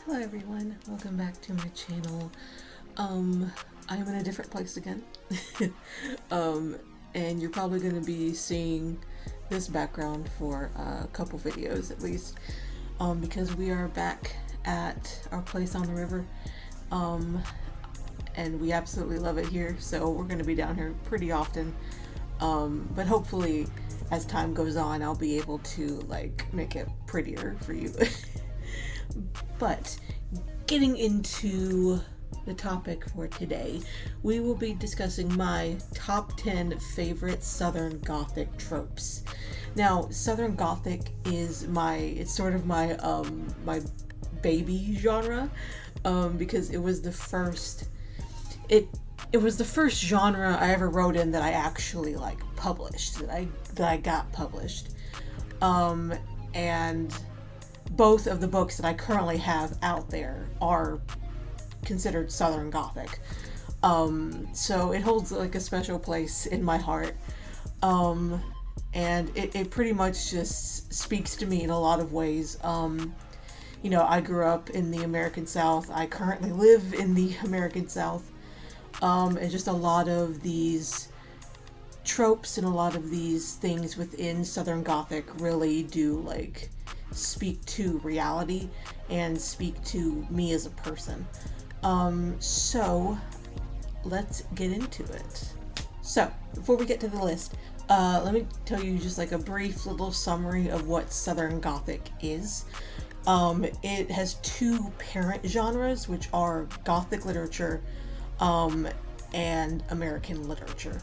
Hello everyone, welcome back to my channel. I am in a different place again. And you're probably going to be seeing this background for a couple videos at least, because we are back at our place on the river, and we absolutely love it here, so we're going to be down here pretty often, but hopefully as time goes on I'll be able to make it prettier for you. But getting into the topic for today, we will be discussing my top 10 favorite Southern Gothic tropes. Now, Southern Gothic is my baby genre, because it was the first genre I ever wrote in that I actually published, that I got published. And both of the books that I currently have out there are considered Southern Gothic. So it holds a special place in my heart. And it pretty much just speaks to me in a lot of ways. I grew up in the American South. I currently live in the American South. And just a lot of these tropes and a lot of these things within Southern Gothic really do speak to reality and speak to me as a person. So let's get into it. So before we get to the list, let me tell you just a brief little summary of what Southern Gothic is. It has two parent genres, which are Gothic literature and American literature.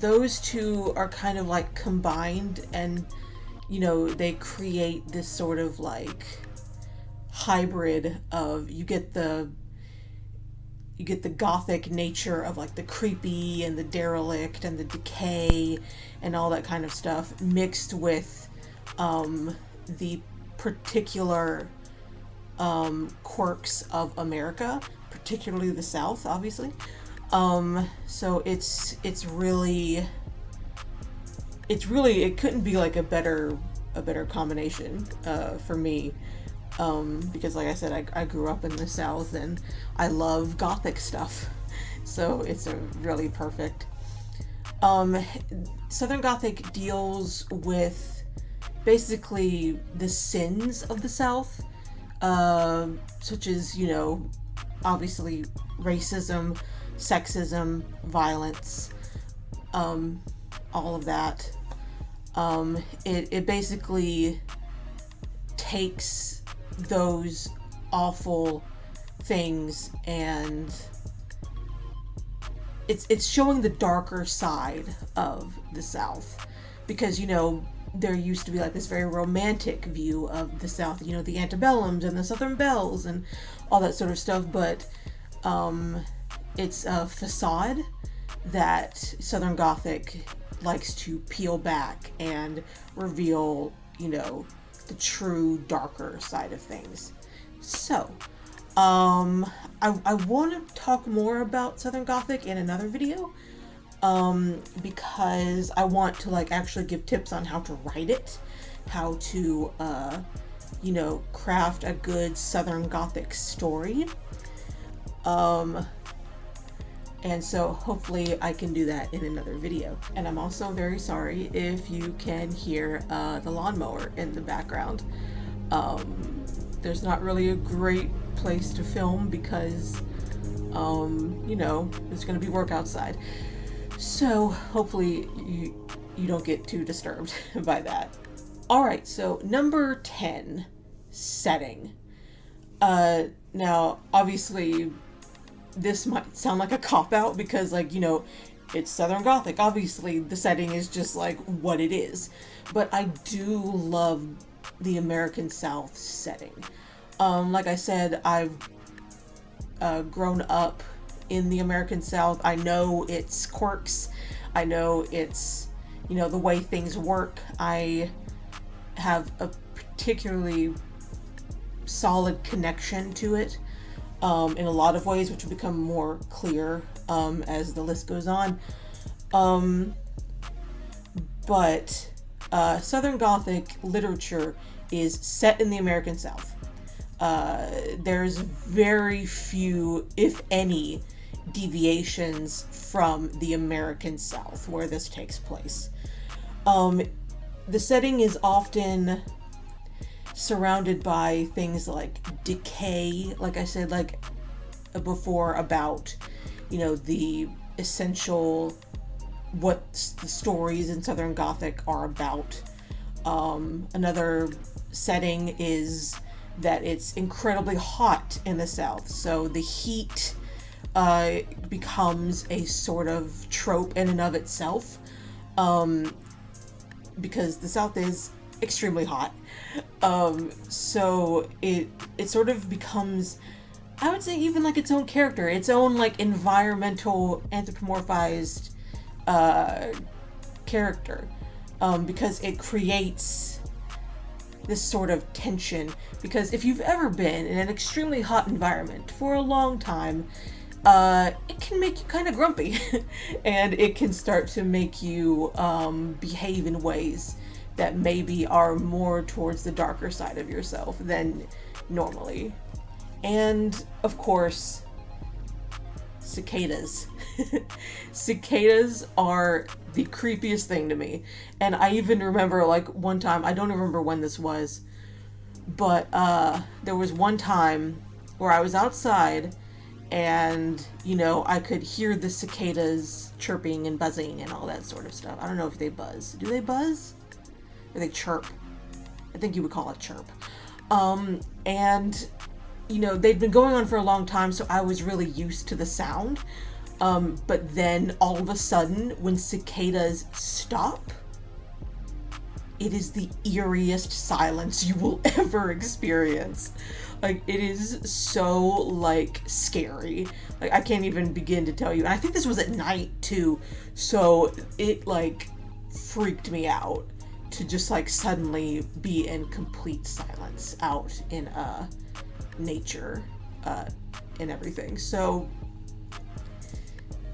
Those two are kind of combined, and they create this sort of hybrid of you get the Gothic nature of the creepy and the derelict and the decay and all that kind of stuff, mixed with the particular quirks of America, particularly the South, obviously. So it's really it couldn't be a better combination for me, because like I said, I grew up in the South and I love Gothic stuff, so it's a really perfect. Southern Gothic deals with basically the sins of the South, such as obviously racism, sexism, violence, all of that. It basically takes those awful things and it's showing the darker side of the South, because there used to be this very romantic view of the South, the antebellums and the Southern belles and all that sort of stuff, but it's a facade that Southern Gothic likes to peel back and reveal, the true darker side of things. So, I want to talk more about Southern Gothic in another video, because I want to actually give tips on how to write it, how to, craft a good Southern Gothic story. And so hopefully I can do that in another video. And I'm also very sorry if you can hear the lawnmower in the background. There's not really a great place to film because, there's going to be work outside. So hopefully you don't get too disturbed by that. Alright, so number 10, setting. Now, obviously, this might sound like a cop-out because, it's Southern Gothic. Obviously, the setting is just, what it is. But I do love the American South setting. Like I said, I've grown up in the American South. I know its quirks. I know its, the way things work. I have a particularly solid connection to it. In a lot of ways, which will become more clear as the list goes on. But Southern Gothic literature is set in the American South. There's very few, if any, deviations from the American South where this takes place. The setting is often surrounded by things like decay, like I said, like before, about, the essential, what the stories in Southern Gothic are about. Another setting is that it's incredibly hot in the South, so the heat becomes a sort of trope in and of itself, because the South is extremely hot. So it sort of becomes, I would say, even like its own character, its own like environmental anthropomorphized character, because it creates this sort of tension. Because if you've ever been in an extremely hot environment for a long time, it can make you kind of grumpy, and it can start to make you behave in ways that maybe are more towards the darker side of yourself than normally. And of course, cicadas. Cicadas are the creepiest thing to me. And I even remember, like, one time, I don't remember when this was, but there was one time where I was outside and, I could hear the cicadas chirping and buzzing and all that sort of stuff. I don't know if they buzz. Do they buzz? Or they chirp? I think you would call it chirp. And, they'd been going on for a long time, so I was really used to the sound. But then all of a sudden, when cicadas stop, it is the eeriest silence you will ever experience. Like, it is so, like, scary. Like, I can't even begin to tell you. And I think this was at night, too. So it, like, freaked me out to just, like, suddenly be in complete silence out in, nature, and everything. So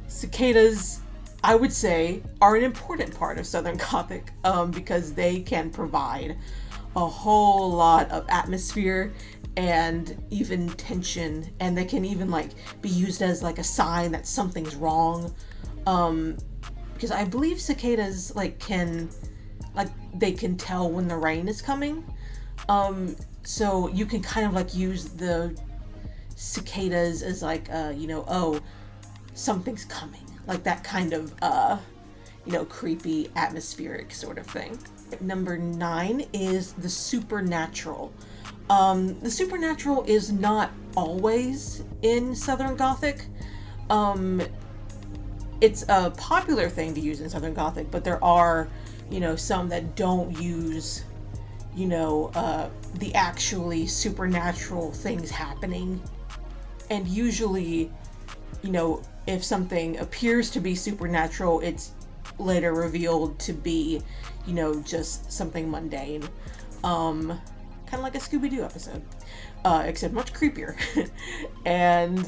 cicadas, I would say, are an important part of Southern Gothic, because they can provide a whole lot of atmosphere and even tension, and they can even like be used as like a sign that something's wrong, because I believe cicadas they can tell when the rain is coming, so you can kind of like use the cicadas as like oh, something's coming, like that kind of creepy atmospheric sort of thing. Number 9 is the supernatural. The supernatural is not always in Southern Gothic. It's a popular thing to use in Southern Gothic, but there are, some that don't use, the actually supernatural things happening. And usually, if something appears to be supernatural, it's later revealed to be, just something mundane. Kind of like a Scooby-Doo episode, except much creepier. And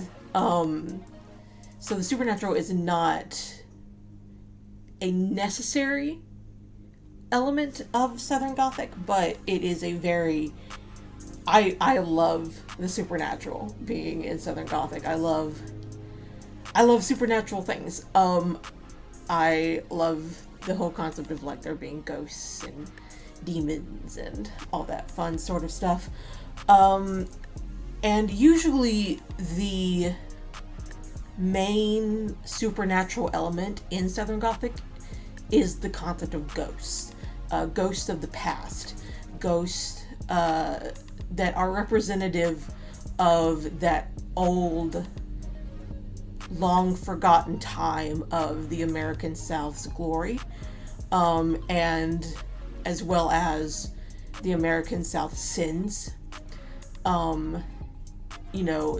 so the supernatural is not a necessary element of Southern Gothic, but it is a very... I love the supernatural being in Southern Gothic. I love supernatural things. I love the whole concept of like there being ghosts and demons and all that fun sort of stuff. And usually the main supernatural element in Southern Gothic is the concept of ghosts. Ghosts of the past. Ghosts that are representative of that old, long forgotten time of the American South's glory, and as well as the American South's sins.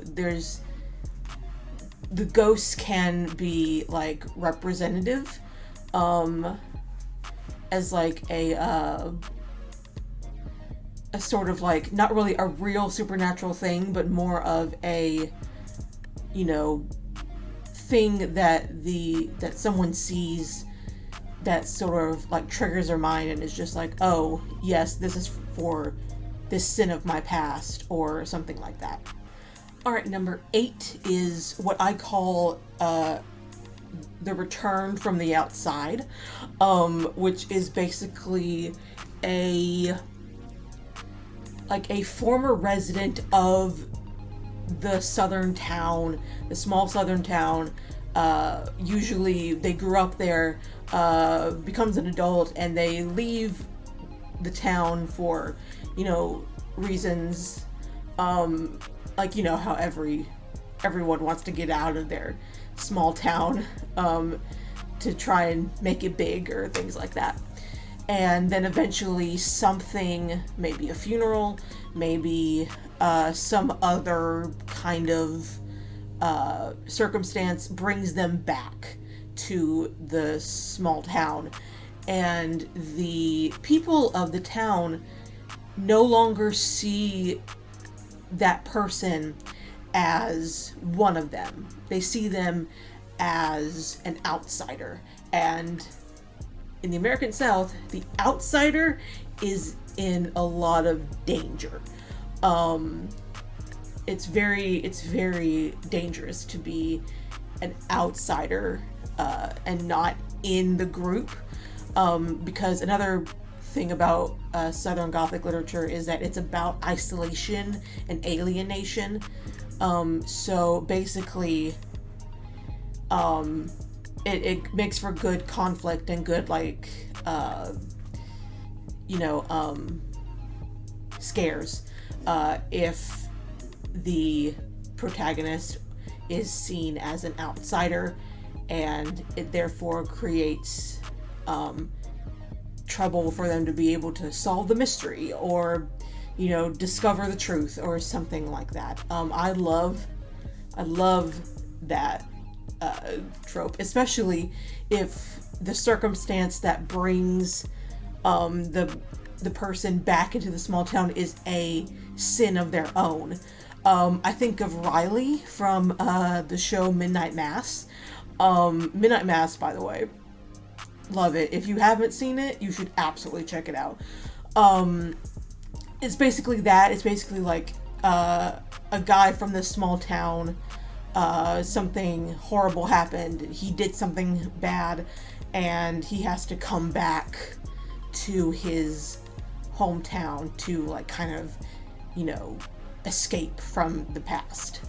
There's the ghosts can be like representative, as like a sort of like not really a real supernatural thing, but more of a thing that someone sees that sort of like triggers their mind and is just like, oh yes, this is for this sin of my past or something like that. All right, number 8 is what I call the return from the outside, which is basically a former resident of the southern town, the small southern town. Usually they grew up there, becomes an adult, and they leave the town for, reasons, how everyone wants to get out of their small town, to try and make it big or things like that. And then eventually something, maybe a funeral, maybe some other kind of circumstance brings them back to the small town. And the people of the town no longer see that person as one of them. They see them as an outsider. And in the American South, the outsider is in a lot of danger. It's very dangerous to be an outsider and not in the group, because another thing about Southern Gothic literature is that it's about isolation and alienation. So basically, it makes for good conflict and good scares if the protagonist is seen as an outsider, and it therefore creates trouble for them to be able to solve the mystery or discover the truth or something like that. I love that trope, especially if the circumstance that brings the person back into the small town is a sin of their own. I think of Riley from the show Midnight Mass. Midnight Mass, by the way, love it. If you haven't seen it, you should absolutely check it out. It's basically that. It's basically like a guy from this small town. Something horrible happened. He did something bad, and he has to come back to his hometown to escape from the past.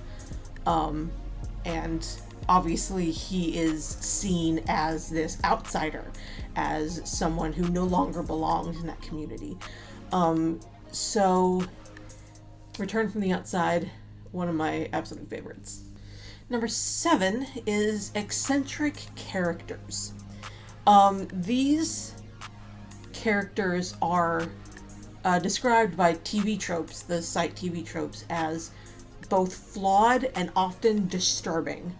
And obviously he is seen as this outsider, as someone who no longer belongs in that community. So Return from the Outside, one of my absolute favorites. Number 7 is Eccentric Characters. These characters are described by TV Tropes, the site TV Tropes, as both flawed and often disturbing.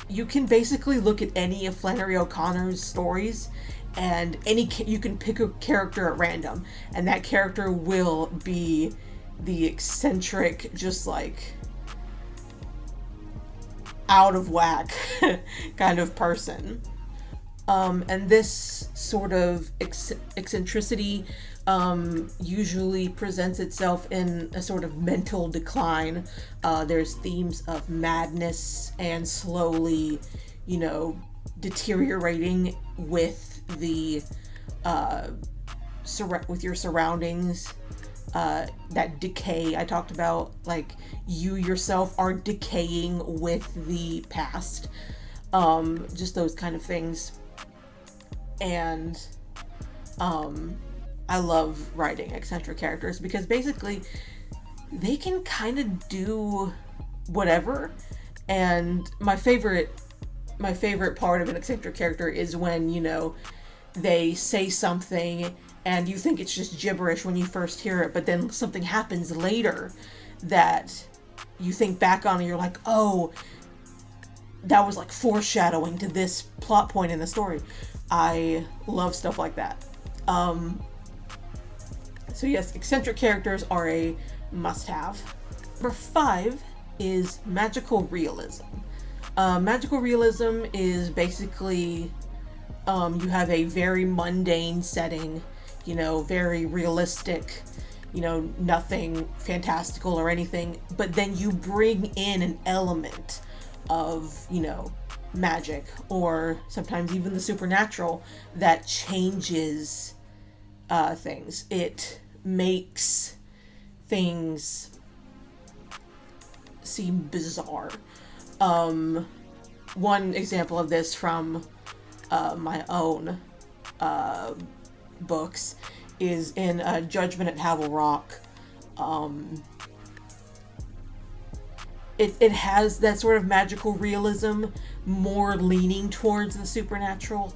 You can basically look at any of Flannery O'Connor's stories, and you can pick a character at random, and that character will be the eccentric, just out of whack kind of person. And this sort of eccentricity usually presents itself in a sort of mental decline. There's themes of madness and slowly, deteriorating with the with your surroundings. That decay I talked about, you yourself are decaying with the past. Just those kind of things. And I love writing eccentric characters because basically they can kind of do whatever. And my favorite part of an eccentric character is when, they say something and you think it's just gibberish when you first hear it, but then something happens later that you think back on and you're like, oh, that was foreshadowing to this plot point in the story. I love stuff like that. So yes, eccentric characters are a must-have. Number 5 is magical realism. Magical realism is basically you have a very mundane setting. very realistic, nothing fantastical or anything, but then you bring in an element of, magic, or sometimes even the supernatural, that changes things. It makes things seem bizarre. One example of this from my own books is in Judgment at Havel Rock. It has that sort of magical realism, more leaning towards the supernatural,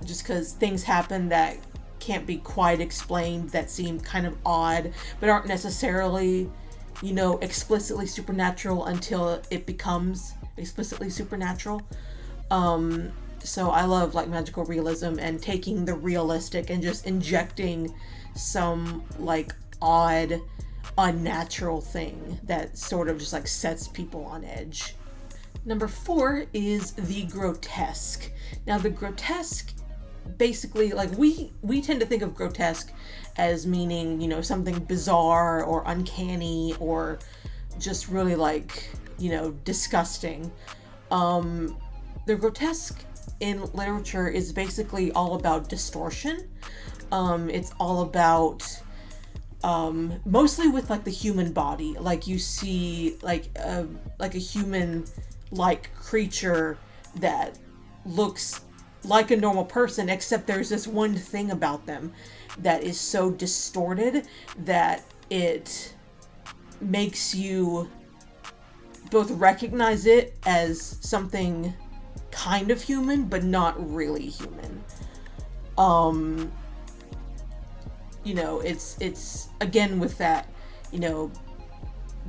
just because things happen that can't be quite explained, that seem kind of odd, but aren't necessarily, explicitly supernatural until it becomes explicitly supernatural. So I love like magical realism and taking the realistic and just injecting some like odd, unnatural thing that sort of just like sets people on edge. Number 4 is the grotesque. Now the grotesque, basically, like we tend to think of grotesque as meaning, something bizarre or uncanny or just really like, disgusting. The grotesque in literature is basically all about distortion. It's all about mostly with like the human body. Like you see like a human like creature that looks like a normal person, except there's this one thing about them that is so distorted that it makes you both recognize it as something kind of human, but not really human. It's again with that,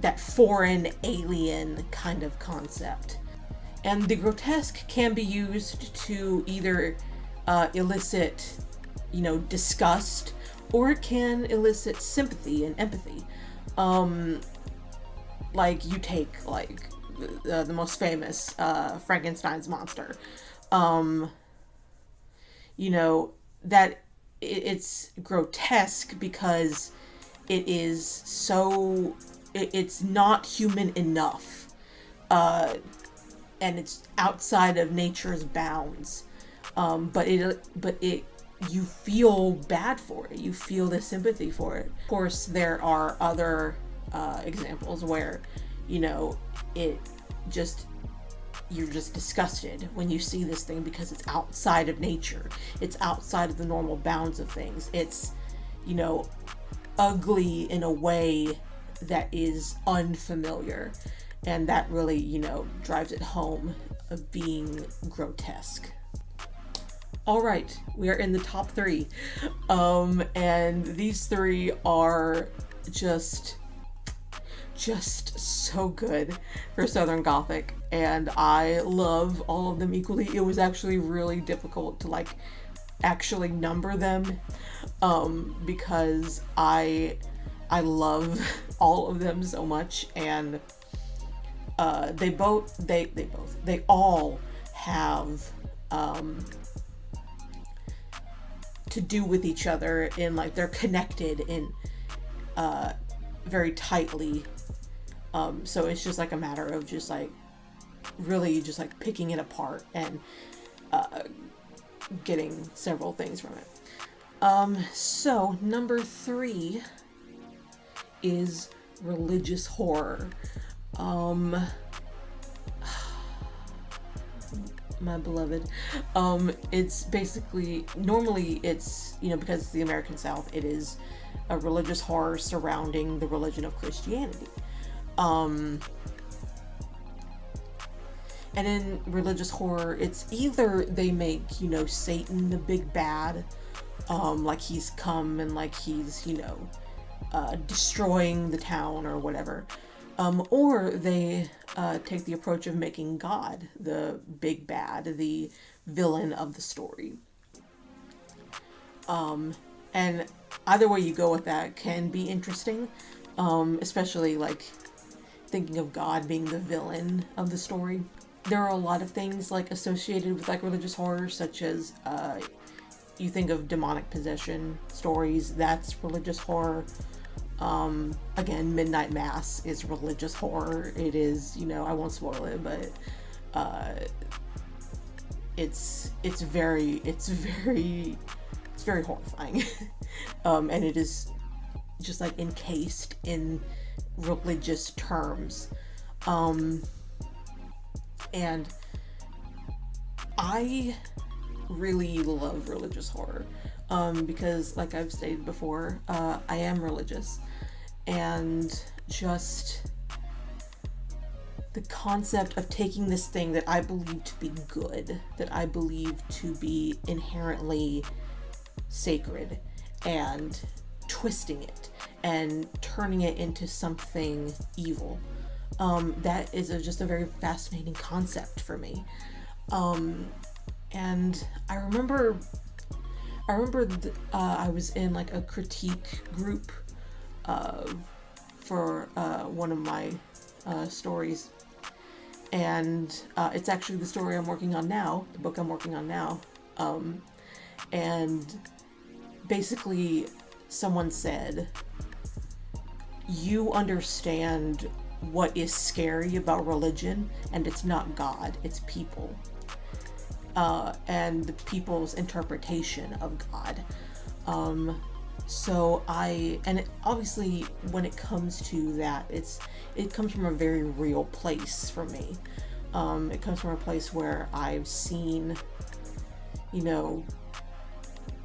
that foreign alien kind of concept. And the grotesque can be used to either elicit, disgust, or it can elicit sympathy and empathy. Like you take like the most famous Frankenstein's monster. That it's grotesque because it is so it's not human enough, and it's outside of nature's bounds. But you feel bad for it. You feel the sympathy for it. Of course, there are other examples where, you're just disgusted when you see this thing because it's outside of nature. It's outside of the normal bounds of things. It's, ugly in a way that is unfamiliar. And that really, drives it home of being grotesque. All right, we are in the top 3. And these 3 are just so good for Southern Gothic, and I love all of them equally. It was actually really difficult to like actually number them, because I love all of them so much, and they all have to do with each other, in like they're connected in very tightly. So it's just like a matter of just like really just like picking it apart and getting several things from it. So number 3 is religious horror. My beloved. It's basically, normally it's, because it's the American South, it is a religious horror surrounding the religion of Christianity. And in religious horror, it's either they make, Satan the big bad, like he's come and like he's, destroying the town or whatever, or they take the approach of making God the big bad, the villain of the story. And either way you go with that can be interesting, especially like thinking of God being the villain of the story. There are a lot of things like associated with like religious horror, such as you think of demonic possession stories, that's religious horror. Again, Midnight Mass is religious horror. It is, I won't spoil it, but it's very horrifying. And it is just like encased in religious terms. And I really love religious horror, because, like I've stated before, I am religious, and just the concept of taking this thing that I believe to be good, that I believe to be inherently sacred, and twisting it and turning it into something evil. That is just a very fascinating concept for me. And I remember I was in like a critique group for one of my stories, and it's actually the story I'm working on now, the book I'm working on now. And basically someone said, you understand what is scary about religion, and it's not God, it's people. And the people's interpretation of God. Obviously when it comes to that, it comes from a very real place for me. It comes from a place where I've seen,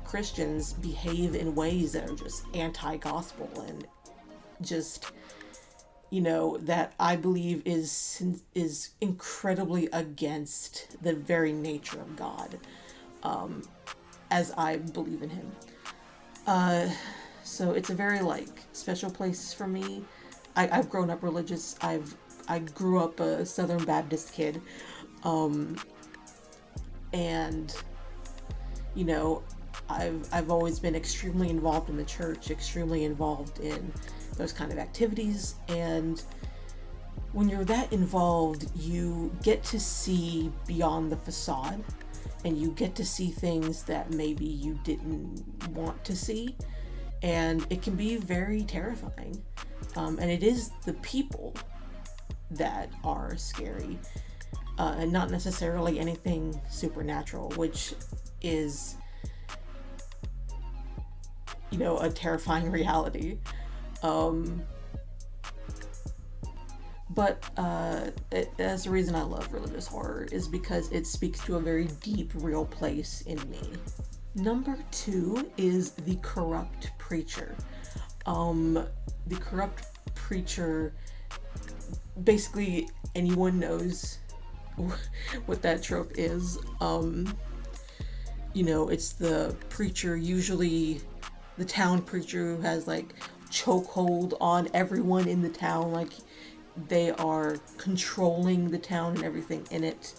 Christians behave in ways that are just anti-gospel, and just, that I believe is incredibly against the very nature of God, as I believe in him. So it's a very special place for me. I've grown up religious. I grew up a Southern Baptist kid, and I've always been extremely involved in the church, extremely involved in those kind of activities, and when you're that involved, you get to see beyond the facade, and you get to see things that maybe you didn't want to see, and it can be very terrifying. And it is the people that are scary, and not necessarily anything supernatural, which is, a terrifying reality. But that's the reason I love religious horror, is because it speaks to a very deep, real place in me. Number 2 is The Corrupt Preacher. The Corrupt Preacher, basically anyone knows what that trope is. It's the preacher, usually the town preacher, who has chokehold on everyone in the town, they are controlling the town and everything in it.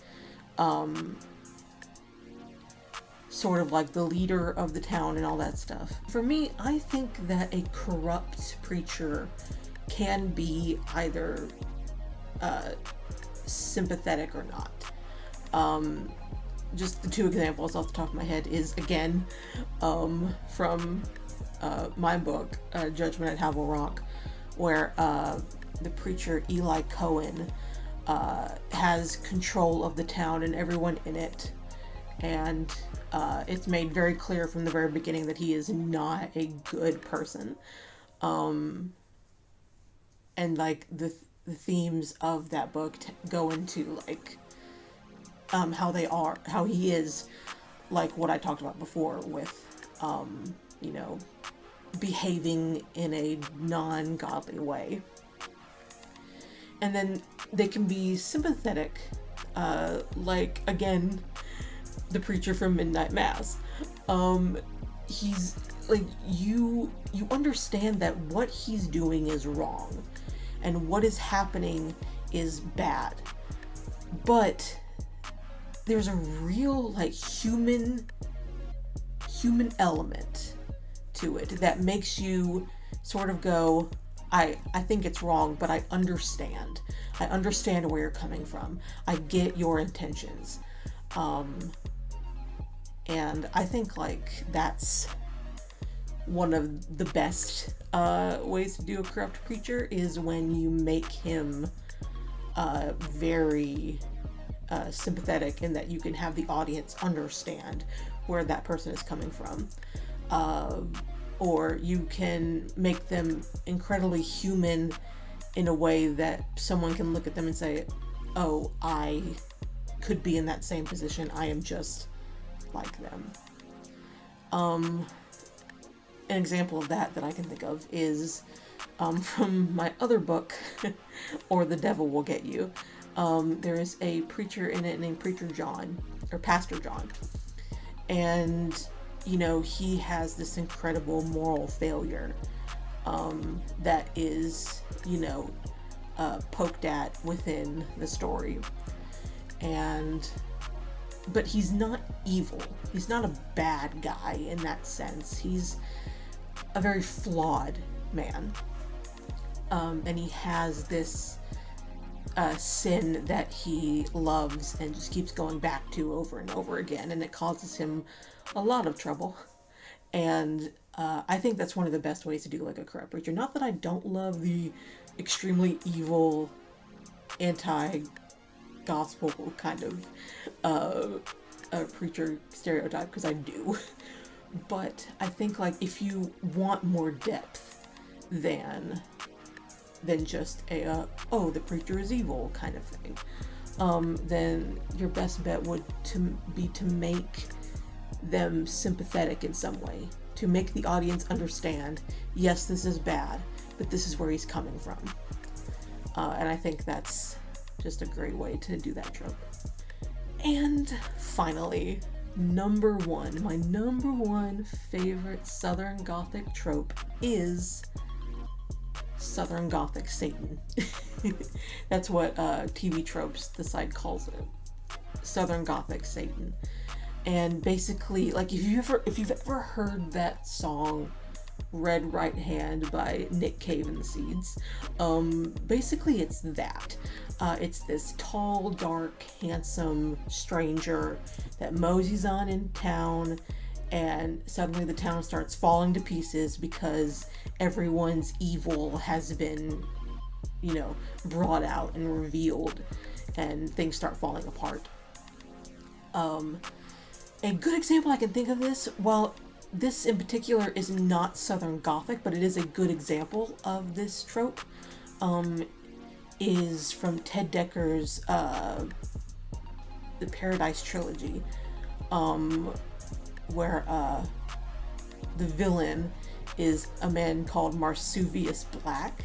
Sort of like the leader of the town and all that stuff. For me, I think that a corrupt preacher can be either sympathetic or not. Just the 2 examples off the top of my head is, again, from my book, Judgment at Havel Rock, where the preacher Eli Cohen has control of the town and everyone in it, and it's made very clear from the very beginning that he is not a good person. And the themes of that book go into how he is, what I talked about before with behaving in a non-godly way. And then they can be sympathetic, again, the preacher from Midnight Mass. He's you understand that what he's doing is wrong, and what is happening is bad, but there's a real human element to it that makes you sort of go, I think it's wrong, but I understand where you're coming from. I get your intentions. And I think like that's one of the best ways to do a corrupt creature, is when you make him very sympathetic, in that you can have the audience understand where that person is coming from. Or you can make them incredibly human in a way that someone can look at them and say, oh, I could be in that same position. I am just like them. An example of that I can think of is from my other book, Or the Devil Will Get You. There is a preacher in it named Preacher John, or Pastor John. And, you know, he has this incredible moral failure that is, you know, poked at within the story. But he's not evil. He's not a bad guy in that sense. He's a very flawed man. And he has this sin that he loves and just keeps going back to over and over again, and it causes him a lot of trouble. And I think that's one of the best ways to do like a corrupt preacher. Not that I don't love the extremely evil, anti-gospel kind of preacher stereotype, because I do. But I think like if you want more depth than just a oh, the preacher is evil kind of thing, then your best bet would be to make them sympathetic in some way, to make the audience understand, yes, this is bad, but this is where he's coming from. And I think that's just a great way to do that trope. And finally, my number one favorite Southern Gothic trope is Southern Gothic Satan. That's what TV Tropes, the site, calls it. Southern Gothic Satan. And basically, like, if you've ever heard that song Red Right Hand by Nick Cave and the Seeds, basically it's that. It's this tall, dark, handsome stranger that moseys on in town, and suddenly the town starts falling to pieces because everyone's evil has been, you know, brought out and revealed, and things start falling apart. A good example I can think of this, while this in particular is not Southern Gothic, but it is a good example of this trope, is from Ted Decker's The Paradise Trilogy, where the villain is a man called Marsuvius Black,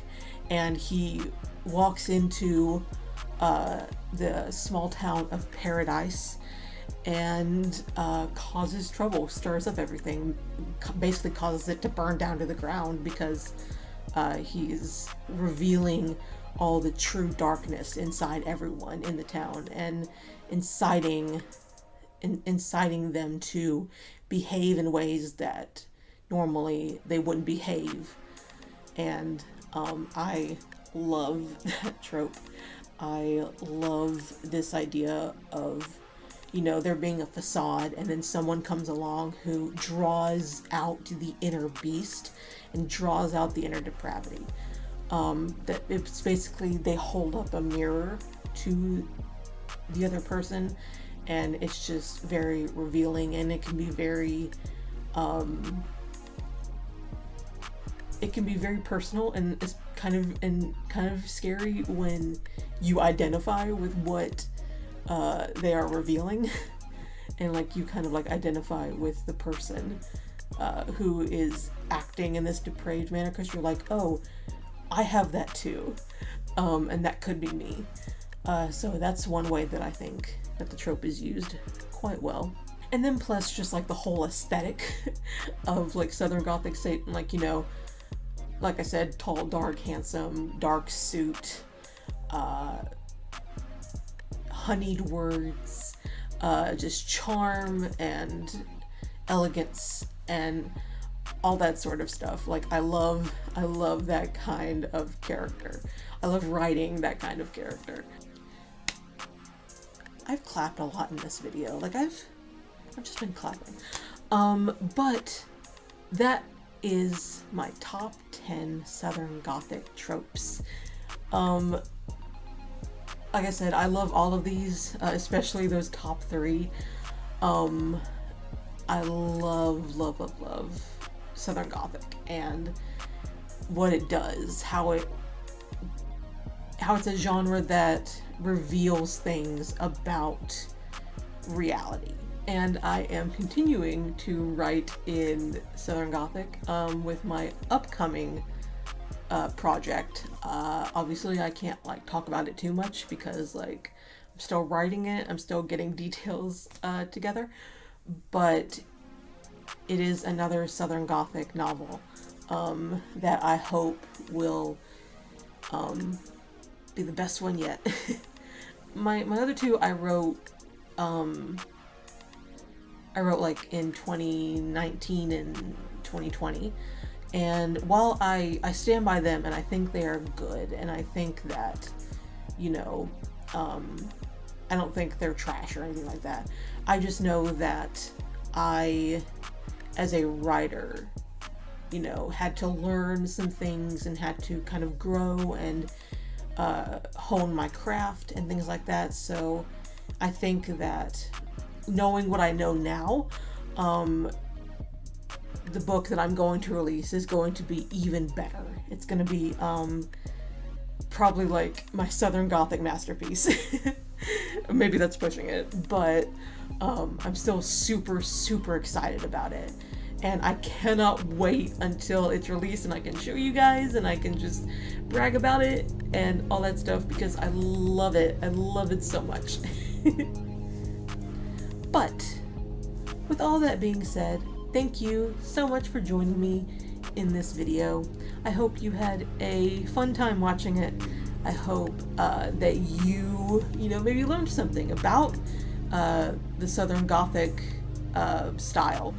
and he walks into the small town of Paradise and causes trouble, stirs up everything, basically causes it to burn down to the ground, because he's revealing all the true darkness inside everyone in the town, and inciting them to behave in ways that normally they wouldn't behave. And I love that trope. I love this idea of, you know, there being a facade, and then someone comes along who draws out the inner beast and draws out the inner depravity. That it's basically, they hold up a mirror to the other person, and it's just very revealing, and it can be very personal, and it's kind of scary when you identify with what they are revealing, and like you kind of like identify with the person who is acting in this depraved manner, because you're like, oh, I have that too, and that could be me. So that's one way that I think that the trope is used quite well. And then plus just like the whole aesthetic of like Southern Gothic Satan, like, you know, like I said, tall, dark, handsome, dark suit, honeyed words, just charm and elegance and all that sort of stuff. Like I love that kind of character. I love writing that kind of character. I've clapped a lot in this video. Like I've I've just been clapping. But that is my top 10 Southern Gothic tropes. Like I said, I love all of these, especially those top 3. I love Southern Gothic and what it does, how it's a genre that reveals things about reality. And I am continuing to write in Southern Gothic with my upcoming project. Obviously I can't like talk about it too much because like I'm still writing it, I'm still getting details together, but it is another Southern Gothic novel that I hope will be the best one yet. my other 2 I wrote like in 2019 and 2020, and while I stand by them and I think they are good, and I think that, you know, I don't think they're trash or anything like that. I just know that I, as a writer, you know, had to learn some things and had to kind of grow and hone my craft and things like that. So I think that knowing what I know now, the book that I'm going to release is going to be even better. It's going to be probably like my Southern Gothic masterpiece. Maybe that's pushing it, but I'm still super excited about it. And I cannot wait until it's released and I can show you guys and I can just brag about it and all that stuff because I love it. I love it so much. But with all that being said, thank you so much for joining me in this video. I hope you had a fun time watching it. I hope that you know, maybe learned something about the Southern Gothic style.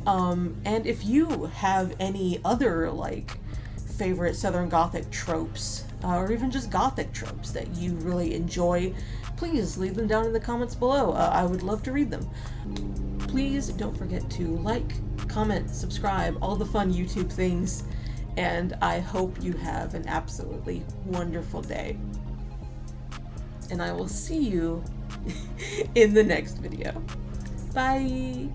And if you have any other like favorite Southern Gothic tropes, or even just Gothic tropes that you really enjoy, please leave them down in the comments below. I would love to read them. Please don't forget to like, comment, subscribe, all the fun YouTube things, and I hope you have an absolutely wonderful day. And I will see you in the next video. Bye!